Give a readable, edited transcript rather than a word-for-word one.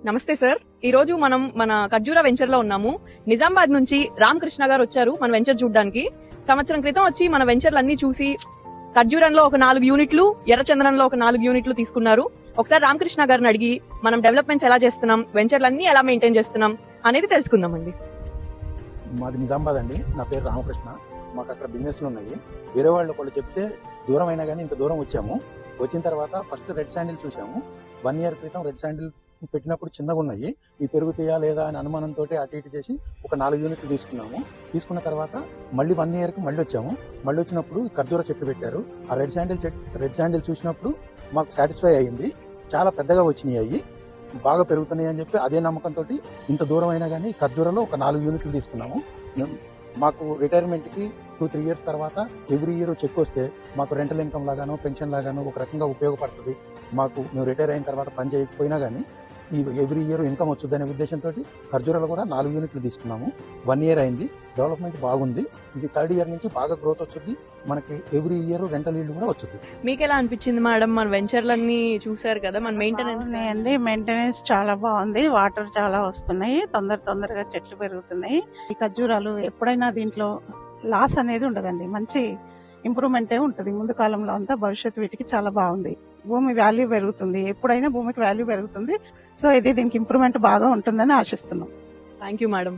నమస్తే సార్. ఈ రోజు మనం మన ఖర్జూరా వెంచర్ లో ఉన్నాము. నిజామాబాద్ నుంచి రామకృష్ణ గారు వచ్చారు మన వెంచర్ చూడడానికి. సంవత్సరం క్రితం వచ్చి మన వెంచర్లన్నీ చూసి ఖర్జూరంలో ఒక 4 యూనిట్లు, ఎర్రచందనంలో ఒక 4 యూనిట్లు తీసుకున్నారు. ఒకసారి రామకృష్ణ గారిని అడిగి మనం డెవలప్మెంట్స్ ఎలా చేస్తున్నాం, వెంచర్లన్నీ ఎలా మెయింటైన్ చేస్తున్నాం అనేది తెలుసుకుందామండి. మాది నిజామాబాద్ అండి. నా పేరు రామకృష్ణ. మాకు అక్కడ బిజినెస్లు ఉన్నాయి. వేరే వాళ్ళు చెప్తే దూరం అయినా కానీ ఇంత దూరం వచ్చాము. వచ్చిన తర్వాత ఫస్ట్ రెడ్ శాండిల్ చూసాము. 1 ఇయర్ క్రితం రెడ్ శాండిల్ పెట్టినప్పుడు చిన్నగా ఉన్నాయి. ఈ పెరుగుతాయా లేదా అని అనుమానంతో అటు ఇటు చేసి ఒక 4 యూనిట్లు తీసుకున్నాము. తీసుకున్న తర్వాత మళ్ళీ 1 ఇయర్కి మళ్ళీ వచ్చాము. మళ్ళీ వచ్చినప్పుడు ఖర్జూర చెట్టు పెట్టారు. ఆ రెడ్ శాండిల్ చూసినప్పుడు మాకు సాటిస్ఫై అయ్యింది. చాలా పెద్దగా వచ్చినాయి, అవి బాగా పెరుగుతున్నాయి అని చెప్పి అదే నమ్మకంతో ఇంత దూరం అయినా కానీ ఖర్జూరలో ఒక 4 యూనిట్లు తీసుకున్నాము. మాకు రిటైర్మెంట్కి 2-3 ఇయర్స్ తర్వాత ఎవ్రీ ఇయర్ చెక్ వస్తే మాకు రెంటల్ ఇన్కమ్ లాగానో పెన్షన్ లాగానో ఒక రకంగా ఉపయోగపడుతుంది. మేము రిటైర్ అయిన తర్వాత పని చేయకపోయినా కానీ ఈ ఎవ్రీ ఇయర్ ఇన్కమ్ వచ్చుద్దనే ఉద్దేశంతో ఖర్జూరాలో కూడా 4 యూనిట్లు తీసుకున్నాము. 1 ఇయర్ అయింది. డెవలప్మెంట్ బాగుంది. ఇది 3rd ఇయర్ నుంచి బాగా గ్రోత్ వచ్చింది. మనకి ఎవ్రీ ఇయర్ రెంటల్ ఈల్డ్ కూడా వచ్చింది. మీకు ఎలా అనిపించింది మేడం? మన వెంచర్లన్నీ చూసారు కదా, మన మెయింటెనెన్స్ చాలా బాగుంది. వాటర్ చాలా వస్తున్నాయి, తొందరగా చెట్లు పెరుగుతున్నాయి. ఈ ఖర్జూరాలు ఎప్పుడైనా దీంట్లో లాస్ అనేది ఉండదండి. మంచి ఇంప్రూవ్మెంటే ఉంటుంది. ముందు కాలంలో అంతా భవిష్యత్తు వీటికి చాలా బాగుంది. భూమి వాల్యూ పెరుగుతుంది, ఎప్పుడైనా భూమికి వాల్యూ పెరుగుతుంది. సో ఇది దీనికి ఇంప్రూవ్మెంట్ బాగా ఉంటుందని ఆశిస్తున్నాం. Thank you madam.